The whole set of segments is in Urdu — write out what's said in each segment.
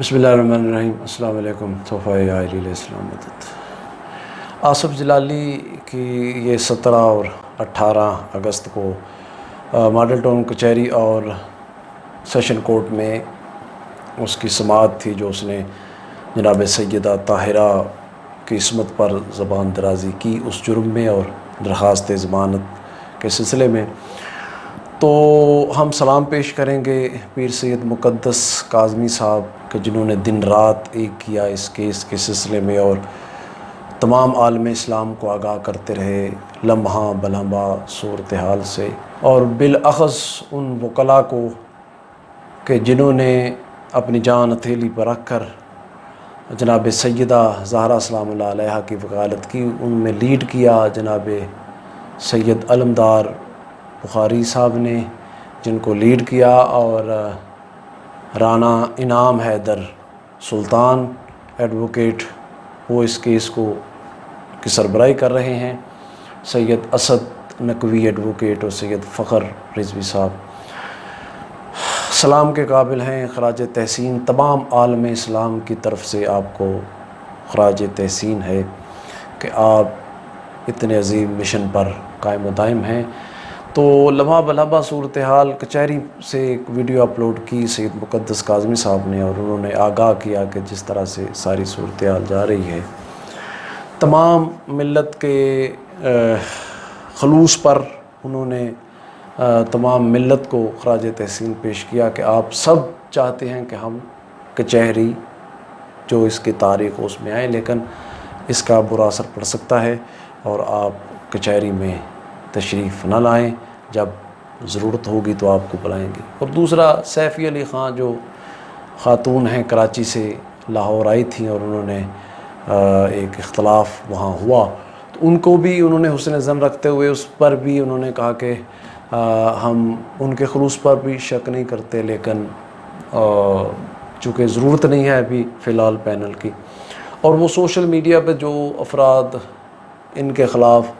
بسم اللہ الرحمن الرحیم۔ السلام علیکم۔ تحفہ علیہ السلام مدد۔ آصف جلالی کی یہ 17 اور 18 اگست کو ماڈل ٹاؤن کچہری اور سیشن کورٹ میں اس کی سماعت تھی، جو اس نے جناب سیدہ طاہرہ کی عصمت پر زبان درازی کی اس جرم میں اور درخواست ضمانت کے سلسلے میں۔ تو ہم سلام پیش کریں گے پیر سید مقدس کاظمی صاحب کہ جنہوں نے دن رات ایک کیا اس کیس کے سلسلے میں اور تمام عالم اسلام کو آگاہ کرتے رہے لمحہ بلمحہ صورتحال سے، اور بالاخص ان وکلاء کو کہ جنہوں نے اپنی جان ہتھیلی پر رکھ کر جناب سیدہ زہرا سلام اللہ علیہا کی وکالت کی۔ ان میں لیڈ کیا جناب سید علمدار بخاری صاحب نے، جن کو لیڈ کیا، اور رانا انعام حیدر سلطان ایڈوکیٹ وہ اس کیس کی سربراہی کر رہے ہیں، سید اسد نقوی ایڈوکیٹ اور سید فخر رضوی صاحب سلام کے قابل ہیں۔ خراج تحسین تمام عالم اسلام کی طرف سے آپ کو خراج تحسین ہے کہ آپ اتنے عظیم مشن پر قائم و دائم ہیں۔ تو لمحہ بلمحہ صورتحال کچہری سے ایک ویڈیو اپلوڈ کی سید مقدس کاظمی صاحب نے، اور انہوں نے آگاہ کیا کہ جس طرح سے ساری صورتحال جا رہی ہے، تمام ملت کے خلوص پر انہوں نے تمام ملت کو خراج تحسین پیش کیا کہ آپ سب چاہتے ہیں کہ ہم کچہری جو اس کی تاریخ اس میں آئیں، لیکن اس کا برا اثر پڑ سکتا ہے اور آپ کچہری میں تشریف نہ لائیں، جب ضرورت ہوگی تو آپ کو بلائیں گے۔ اور دوسرا سیفی علی خان جو خاتون ہیں، کراچی سے لاہور آئی تھیں اور انہوں نے ایک اختلاف وہاں ہوا، تو ان کو بھی انہوں نے حسن ظن رکھتے ہوئے اس پر بھی انہوں نے کہا کہ ہم ان کے خلوص پر بھی شک نہیں کرتے، لیکن چونکہ ضرورت نہیں ہے ابھی فی الحال پینل کی، اور وہ سوشل میڈیا پہ جو افراد ان کے خلاف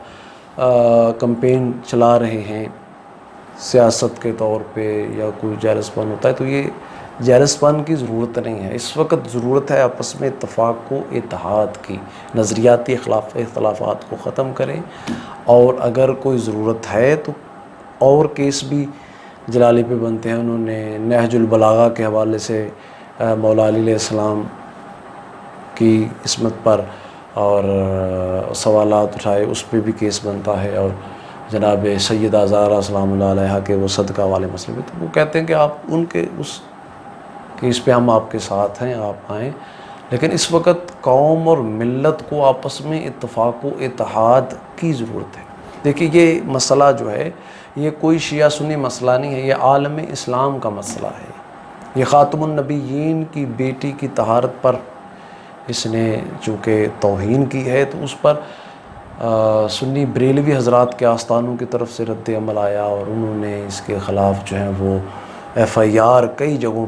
کمپین چلا رہے ہیں سیاست کے طور پہ یا کوئی جیلس پن ہوتا ہے، تو یہ جیلس پن کی ضرورت نہیں ہے۔ اس وقت ضرورت ہے آپس میں اتفاق کو، اتحاد کی، نظریاتی اختلافات کو ختم کریں، اور اگر کوئی ضرورت ہے تو اور کیس بھی جلالی پہ بنتے ہیں۔ انہوں نے نہج البلاغہ کے حوالے سے مولا علی علیہ السلام کی عصمت پر اور سوالات اٹھائے، اس پہ بھی کیس بنتا ہے، اور جناب سیدہ زہرا سلام اللہ علیہا کے وہ صدقہ والے مسئلے میں، تو وہ کہتے ہیں کہ آپ ان کے اس کیس پہ ہم آپ کے ساتھ ہیں، آپ آئیں، لیکن اس وقت قوم اور ملت کو آپس میں اتفاق و اتحاد کی ضرورت ہے۔ دیکھیے یہ مسئلہ جو ہے یہ کوئی شیعہ سنی مسئلہ نہیں ہے، یہ عالم اسلام کا مسئلہ ہے۔ یہ خاتم النبیین کی بیٹی کی طہارت پر اس نے چونکہ توہین کی ہے، تو اس پر سنی بریلوی حضرات کے آستانوں کی طرف سے رد عمل آیا، اور انہوں نے اس کے خلاف جو ہیں وہ FIR کئی جگہوں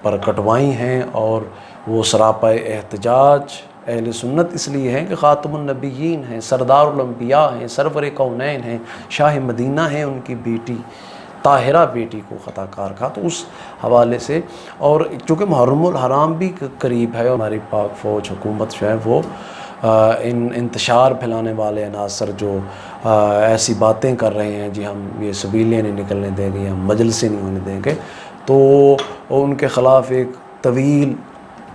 پر کٹوائی ہیں، اور وہ سراپا احتجاج اہل سنت اس لیے ہیں کہ خاتم النبیین ہیں، سردار الانبیاء ہیں، سرور کونین ہیں، شاہ مدینہ ہیں، ان کی بیٹی طاہرہ بیٹی کو خطا کار کہا، تو اس حوالے سے، اور چونکہ محرم الحرام بھی قریب ہے، ہماری پاک فوج حکومت جو ہے وہ ان انتشار پھیلانے والے عناصر جو ایسی باتیں کر رہے ہیں، جی ہم یہ سبیلیں نہیں نکلنے دیں گے، ہم مجلسیں نہیں ہونے دیں گے، تو ان کے خلاف ایک طویل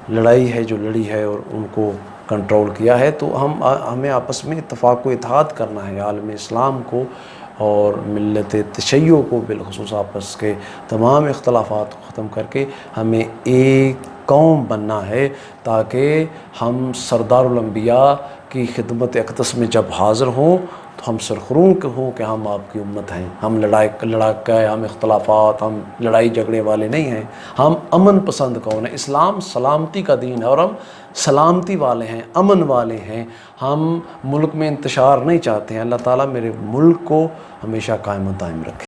لڑائی ہے جو لڑی ہے اور ان کو کنٹرول کیا ہے۔ تو ہمیں آپس میں اتفاق و اتحاد کرنا ہے، عالم اسلام کو اور ملت تشیع کو بالخصوص آپس کے تمام اختلافات کو ختم کر کے ہمیں ایک قوم بننا ہے، تاکہ ہم سردار الانبیاء کی خدمت اقدس میں جب حاضر ہوں تو ہم سرخروں کے ہوں کہ ہم آپ کی امت ہیں، ہم لڑاکے، ہم اختلافات، ہم لڑائی جھگڑے والے نہیں ہیں، ہم امن پسند قوم ہیں۔ اسلام سلامتی کا دین ہے، اور ہم سلامتی والے ہیں، امن والے ہیں، ہم ملک میں انتشار نہیں چاہتے ہیں۔ اللہ تعالیٰ میرے ملک کو ہمیشہ قائم و دائم رکھے۔